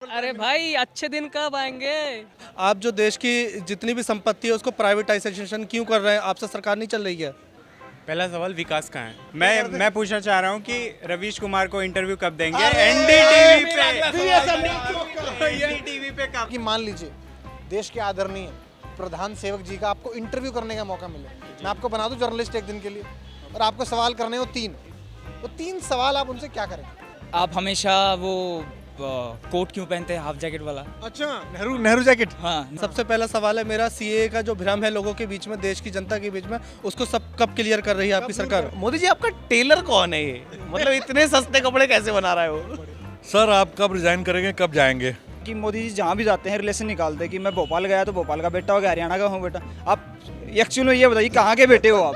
अरे भाई अच्छे दिन कब आएंगे। आप जो देश की जितनी भी संपत्ति है उसको प्राइवेटाइजेशन क्यों कर रहे हैं? आपसे सरकार नहीं चल रही है? पहला सवाल विकास का है। मैं पूछना चाह रहा हूँ कि रवीश कुमार को इंटरव्यू कब देंगे एनडीटीवी पे? एनडीटीवी पे कब? कि मान लीजिए देश के आदरणीय प्रधान सेवक जी का आपको इंटरव्यू करने का मौका मिले, मैं आपको बना दूं जर्नलिस्ट एक दिन के लिए और आपको सवाल करने हो तीन सवाल आप उनसे क्या करें? आप हमेशा वो कोट क्यों पहनते हैं, हाफ जैकेट वाला? अच्छा, नेहरू जैकेट। हाँ, सबसे पहला सवाल है मेरा, सीए का जो भ्रम है लोगों के बीच में, देश की जनता के बीच में, उसको सब कब क्लियर कर रही है आपकी सरकार? मोदी जी आपका टेलर कौन है ये? मतलब इतने सस्ते कपड़े कैसे बना रहा है वो? सर आप कब रिजाइन करेंगे, कब जाएंगे? कि मोदी जी जहाँ भी जाते हैं रिलेशन निकालते हैं कि मैं भोपाल गया तो भोपाल का बेटा हो गया, हरियाणा का हूँ बेटा। आप एक्चुअली ये बताइए कहाँ के बेटे हो आप?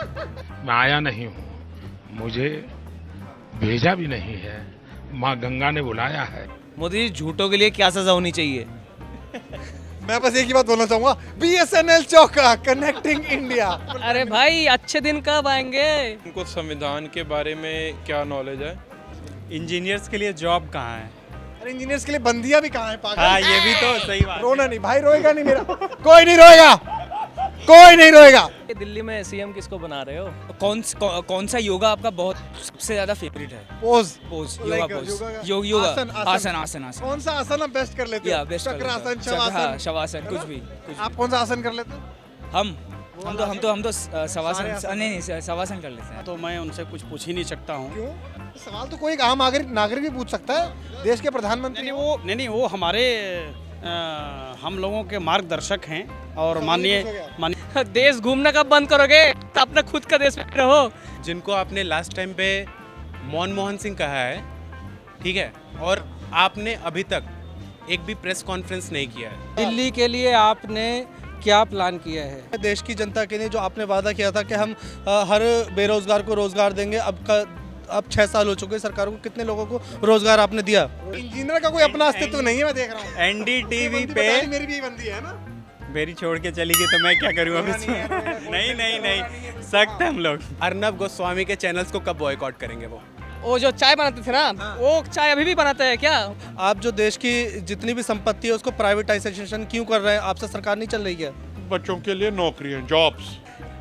मैं आया नहीं हूँ, मुझे भेजा भी नहीं है, माँ गंगा ने बुलाया है। मोदी जी झूठों के लिए क्या सजा होनी चाहिए? मैं बस एक ही बात बोलना चाहूंगा, BSNL चौका कनेक्टिंग इंडिया। अरे भाई अच्छे दिन कब आएंगे। उनको संविधान के बारे में क्या नॉलेज है? इंजीनियर्स के लिए जॉब कहाँ है? अरे इंजीनियर्स के लिए बंदियां भी कहाँ है पागल? हाँ, ये भी तो सही बात है। रोना नहीं भाई, रोएगा नहीं मेरा कोई नहीं रोएगा, कोई नहीं रोएगा। दिल्ली में सीएम किसको बना रहे हो? कौन सा योगा आपका बहुत सबसे ज्यादा फेवरेट है? पोज योगा पोज, योगा आसन। कौन सा आसन हम बेस्ट कर लेते हैं? बेस्ट चक्रासन, शवासन, शवासन, कुछ भी। आप कौन सा आसन कर लेते हैं? हम तो शवासन नहीं शवासन कर लेते हैं। तो मैं उनसे कुछ पूछ ही नहीं सकता हूँ। क्यों? सवाल तो कोई एक आम नागरिक भी पूछ सकता है, देश के प्रधानमंत्री। वो हमारे हम लोगों के मार्गदर्शक हैं और माननीय देश घूमना कब बंद करोगे? अपना खुद का देश में रहो। जिनको आपने लास्ट टाइम पे मनमोहन सिंह कहा है, ठीक है, और आपने अभी तक एक भी प्रेस कॉन्फ्रेंस नहीं किया है। दिल्ली के लिए आपने क्या प्लान किया है? देश की जनता के लिए जो आपने वादा किया था कि हम हर बेरोजगार को रोजगार देंगे, अब 6 साल हो चुके सरकार को, कितने लोगों को रोजगार आपने दिया? इंजीनियर का कोई अपना अस्तित्व नहीं है, मैं देख रहा हूँ। एनडीटीवी पे मेरी भी बंदी है ना, मेरी छोड़ के चली गई तो मैं क्या करूँ अब इसमें? नहीं सख्त हम लोग। अर्नब गोस्वामी के चैनल्स को कब बॉयकॉट करेंगे? वो जो चाय बनाते थे ना, वो चाय अभी भी बनाते हैं क्या? आप जो देश की जितनी भी संपत्ति है उसको प्राइवेटाइजेशन क्यों कर रहे हैं? आपसे सरकार नहीं चल रही है? बच्चों के लिए नौकरियां, जॉब्स।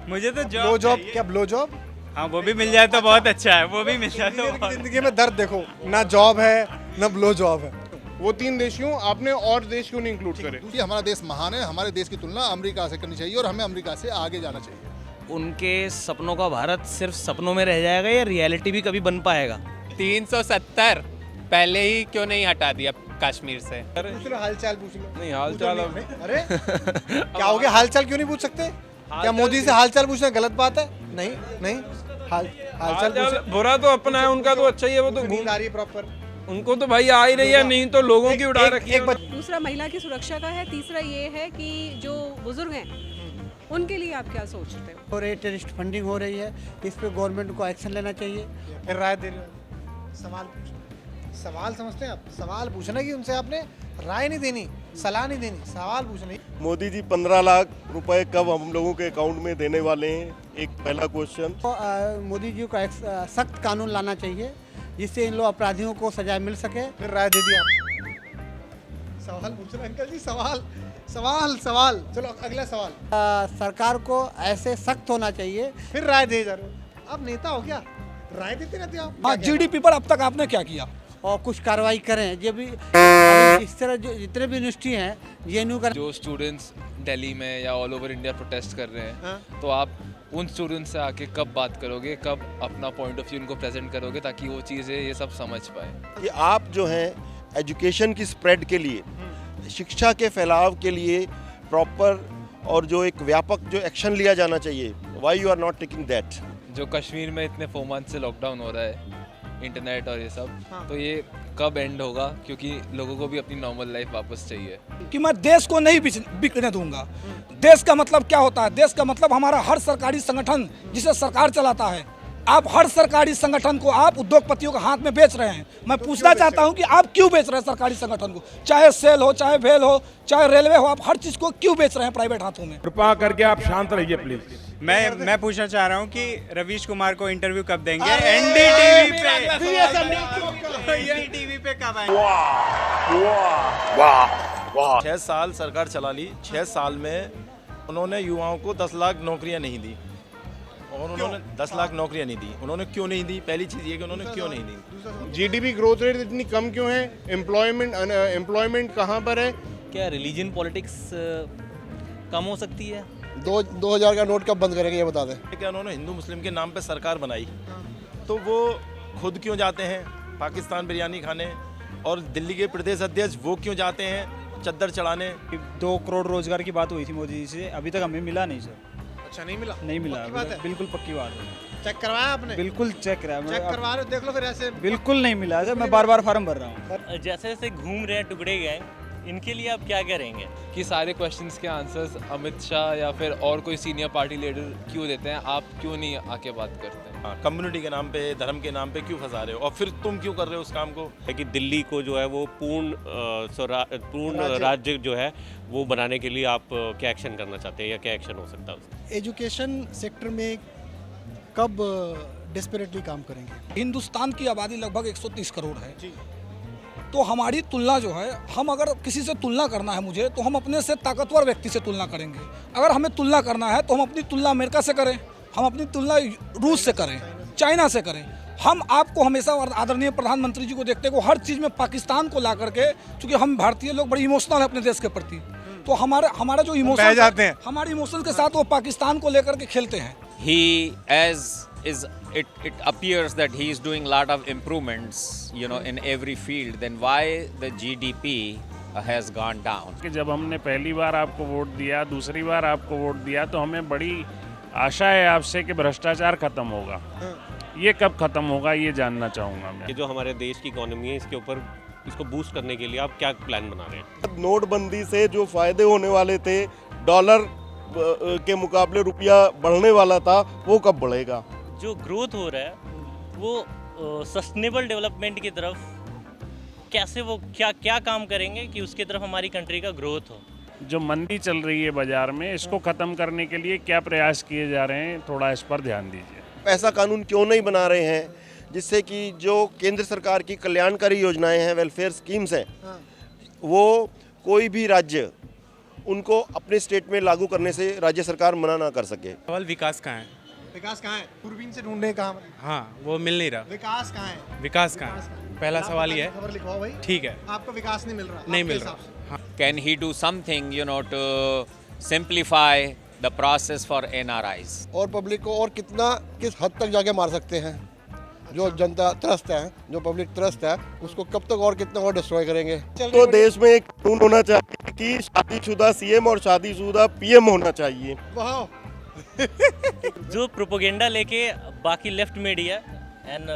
मुझे तो ब्लो जॉब। क्या ब्लो जॉब? हाँ, वो भी मिल जाए तो बहुत अच्छा है। वो भी मिल जाए तो बहुत। जिंदगी में दर्द देखो, ना जॉब है ना ब्लो जॉब है। वो 3 देश क्यों आपने और देश क्यों नहीं इंक्लूड करे? कि हमारा देश महान है, हमारे देश की तुलना अमेरिका से करनी चाहिए और हमें अमेरिका से आगे जाना चाहिए। उनके सपनों का भारत सिर्फ सपनों में रह जाएगा या रियलिटी भी कभी बन पाएगा? 370 पहले ही क्यों नहीं हटा दिया कश्मीर से? पूछ लो, हालचाल पूछ लो। नहीं, हालचाल अरे क्या हो गया, हालचाल क्यों नहीं पूछ सकते? क्या मोदी से हालचाल पूछना गलत बात है? नहीं, हालचाल बुरा तो अपना है, उनका तो अच्छा ही है। वो तो घूम आ रही है प्रॉपर, उनको तो भाई आ ही रही है, नहीं तो लोगों की उड़ा रखी है। दूसरा महिला की सुरक्षा का है, तीसरा ये है कि जो बुजुर्ग हैं उनके लिए आप क्या सोचते हो? और टेररिस्ट फंडिंग हो रही है, इस पे गवर्नमेंट को एक्शन लेना चाहिए। फिर राय दे रहे हो, सवाल पूछो। सवाल समझते हैं आप? सवाल पूछना कि उनसे आपने राय नहीं देनी, सलाह नहीं देनी, सवाल पूछना। मोदी जी 15 लाख रुपए कब हम लोगों के अकाउंट में देने वाले हैं? एक पहला क्वेश्चन। मोदी जी को एक सख्त कानून लाना चाहिए जिससे इन लोग अपराधियों को सजा मिल सके। फिर राय दे दिया। सवाल पूछना अंकल जी, सवाल। चलो अगला सवाल। सरकार को ऐसे सख्त होना चाहिए। फिर राय दे जा रहे हो, आप नेता हो क्या? राय देते रहते हो आप? GDP पर अब तक आपने क्या किया? और कुछ कार्रवाई करें। जो भी इस तरह जो जितने भी यूनिवर्सिटी हैं, JNU का जो स्टूडेंट्स दिल्ली में या ऑल ओवर इंडिया प्रोटेस्ट कर रहे हैं, तो आप उन स्टूडेंट्स से आके कब बात करोगे, कब अपना पॉइंट ऑफ व्यू उनको प्रेजेंट करोगे ताकि वो चीज़ें ये सब समझ पाए? कि आप जो हैं एजुकेशन की स्प्रेड के लिए, शिक्षा के फैलाव के लिए प्रॉपर और जो एक व्यापक जो एक्शन लिया जाना चाहिए, why you are not taking that? जो कश्मीर में इतने 4 मंथ से लॉकडाउन हो रहा है, इंटरनेट और ये सब, तो ये कब एंड होगा? क्योंकि लोगों को भी अपनी नॉर्मल लाइफ वापस चाहिए। कि मैं देश को नहीं बिकने दूंगा। देश का मतलब क्या होता है? देश का मतलब हमारा हर सरकारी संगठन जिसे सरकार चलाता है। आप हर सरकारी संगठन को आप उद्योगपतियों के हाथ में बेच रहे हैं। मैं पूछना चाहता हूं कि आप क्यों बेच रहे हैं सरकारी संगठन को? चाहे सेल हो, चाहे वेल हो, चाहे रेलवे हो, आप हर चीज को क्यों बेच रहे हैं प्राइवेट हाथों में? कृपा करके आप शांत रहिए प्लीज। मैं पूछना चाह रहा हूँ कि रवीश कुमार को इंटरव्यू कब देंगे एनडीटीवी पे? एनडीटीवी पे कब आएंगे? 6 साल सरकार चला ली, 6 साल में उन्होंने युवाओं को 10 लाख नौकरियां नहीं दी। और उन्होंने 10 लाख नौकरियां नहीं दी। उन्होंने क्यों नहीं दी? पहली चीज़ ये कि उन्होंने क्यों नहीं दी। जीडीपी ग्रोथ रेट इतनी कम क्यों है? एम्प्लॉयमेंट कहाँ पर है? क्या रिलीजन पॉलिटिक्स कम हो सकती है? 2000 का नोट कब बंद करेंगे ये बता दें। क्या उन्होंने हिंदू मुस्लिम के नाम पे सरकार बनाई, तो वो खुद क्यों जाते हैं पाकिस्तान बिरयानी खाने, और दिल्ली के प्रदेश अध्यक्ष वो क्यों जाते हैं चद्दर चढ़ाने? 2 करोड़ रोजगार की बात हुई थी मोदी जी से, अभी तक हमें मिला नहीं सर। अच्छा, नहीं मिला? नहीं मिला, पक्की बात है? बिल्कुल पक्की बात है। चेक करवाया आपने? बिल्कुल चेक कराया। चेक करवा रहे हो, देख लो फिर ऐसे। बिल्कुल नहीं मिला सर, मैं बार फॉर्म भर रहा हूँ। जैसे जैसे घूम रहे हैं टुकड़े गए, इनके लिए आप क्या करेंगे? कि सारे क्वेश्चंस के आंसर्स अमित शाह या फिर और कोई सीनियर पार्टी लीडर क्यों देते हैं, आप क्यों नहीं आके बात करते हैं? हाँ, कम्युनिटी के नाम पे, धर्म के नाम पे क्यों फंसा रहे हो, और फिर तुम क्यों कर रहे हो उस काम को? है कि दिल्ली को जो है वो पूर्ण राज्य जो है वो बनाने के लिए आप क्या एक्शन करना चाहते हैं, या क्या एक्शन हो सकता है उसका? एजुकेशन सेक्टर में कब डेस्परेटली काम करेंगे? हिंदुस्तान की आबादी लगभग 130 करोड़ है, तो हमारी तुलना जो है, हम अगर किसी से तुलना करना है मुझे, तो हम अपने से ताकतवर व्यक्ति से तुलना करेंगे। अगर हमें तुलना करना है तो हम अपनी तुलना अमेरिका से करें, हम अपनी तुलना रूस से करें, चाइना से करें। हम आपको हमेशा आदरणीय प्रधानमंत्री जी को देखते हैं, वो हर चीज़ में पाकिस्तान को ला करके, चूँकि हम भारतीय लोग बड़े इमोशनल हैं अपने देश के प्रति, तो हमारा जो इमोशन जाते हैं, हमारे इमोशन के साथ वो पाकिस्तान को लेकर के खेलते हैं। It appears that he is doing a lot of improvements, you know, in every field. Then why the GDP has gone down? कि जब हमने पहली बार आपको वोट दिया, दूसरी बार आपको वोट दिया, तो हमें बड़ी आशा है आपसे कि भ्रष्टाचार खत्म होगा। ये कब खत्म होगा ये जानना चाहूँगा मैं। कि जो हमारे देश की इकोनॉमी है, इसके ऊपर इसको बूस्ट करने के लिए आप क्या प्लान बना रहे हैं? नोटबंदी से जो फायदे होने वाले थे, डॉलर के मुकाबले रुपया बढ़ने वाला था, वो कब बढ़ेगा? जो ग्रोथ हो रहा है वो सस्टेनेबल डेवलपमेंट की तरफ कैसे, वो क्या काम करेंगे कि उसकी तरफ हमारी कंट्री का ग्रोथ हो? जो मंदी चल रही है बाजार में, इसको खत्म करने के लिए क्या प्रयास किए जा रहे हैं, थोड़ा इस पर ध्यान दीजिए। ऐसा कानून क्यों नहीं बना रहे हैं जिससे कि जो केंद्र सरकार की कल्याणकारी योजनाएं हैं, वेलफेयर स्कीम्स हैं, वो कोई भी राज्य उनको अपने स्टेट में लागू करने से राज्य सरकार मना ना कर सके। सवाल विकास कहाँ है? विकास कहाँ है? दूरबीन से ढूंढने कहाँ? हाँ, वो मिल नहीं रहा। विकास कहाँ है? विकास कहाँ है? पहला सवाल ये है। खबर लिखवाओ भाई। ठीक है, आपको विकास नहीं मिल रहा? नहीं मिल रहा। हाँ। Can he do something, you know, to simplify the process for NRIs? और पब्लिक को और किस हद तक जाके मार सकते हैं? जो जनता त्रस्त है, जो पब्लिक त्रस्त है, उसको कब तक और कितना और डिस्ट्रॉय करेंगे? तो देश में एक कानून होना चाहिए कि शादीशुदा सीएम और शादीशुदा पीएम होना चाहिए। वाह। जो प्रोपोगेंडा लेके बाकी लेफ्ट मीडिया एंड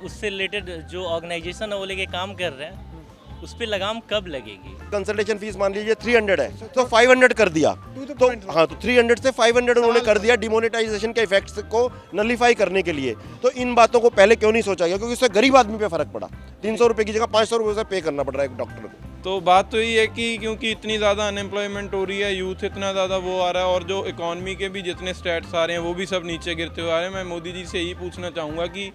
उससे रिलेटेड जो ऑर्गेनाइजेशन है वो लेके काम कर रहे हैं, उस पर लगाम कब लगेगी? कंसल्टेशन फीस मान लीजिए 300 है, तो 500 कर दिया, तो हाँ, तो 300 से 500 उन्होंने कर दिया डिमोनेटाइजेशन के इफेक्ट्स को नलीफाई करने के लिए। तो इन बातों को पहले क्यों नहीं सोचा गया? क्योंकि उससे गरीब आदमी पे फर्क पड़ा। 300 रुपये की जगह 500 रुपये से पे करना पड़ रहा है एक डॉक्टर को। तो बात तो ये है कि क्योंकि इतनी ज़्यादा अनएम्प्लॉयमेंट हो रही है, यूथ इतना ज़्यादा वो आ रहा है, और जो इकॉनमी के भी जितने स्टैट्स आ रहे हैं वो भी सब नीचे गिरते हुए आ रहे हैं। मैं मोदी जी से यही पूछना चाहूँगा कि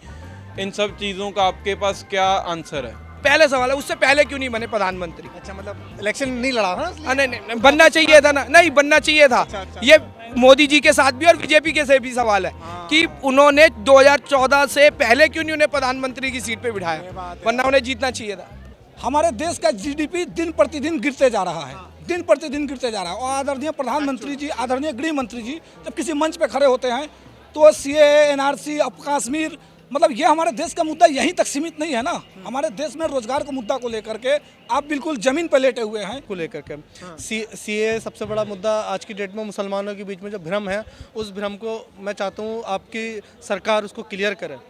इन सब चीज़ों का आपके पास क्या आंसर है? पहले सवाल है, उससे पहले क्यों नहीं बने प्रधानमंत्री? अच्छा, मतलब इलेक्शन नहीं लड़ा था? नहीं, बनना चाहिए था ना। नहीं, बनना चाहिए था। ये मोदी जी के साथ भी और बीजेपी के से भी सवाल है कि उन्होंने 2014 से पहले क्यों नहीं उन्हें प्रधानमंत्री की सीट पे बिठाया, वरना उन्हें जीतना चाहिए था। हमारे देश का जीडीपी दिन प्रतिदिन गिरते जा रहा है, दिन प्रतिदिन गिरते जा रहा है। और आदरणीय प्रधानमंत्री जी, आदरणीय गृह मंत्री जी जब किसी मंच पे खड़े होते हैं तो सीएए, एनआरसी, अब कश्मीर, मतलब ये हमारे देश का मुद्दा यहीं तक सीमित नहीं है ना। हमारे देश में रोजगार के मुद्दा को लेकर के आप बिल्कुल जमीन पर लेटे हुए हैं। को लेकर के सीए सबसे बड़ा मुद्दा आज की डेट में मुसलमानों के बीच में जो भ्रम है, उस भ्रम को मैं चाहता हूँ आपकी सरकार उसको क्लियर करे।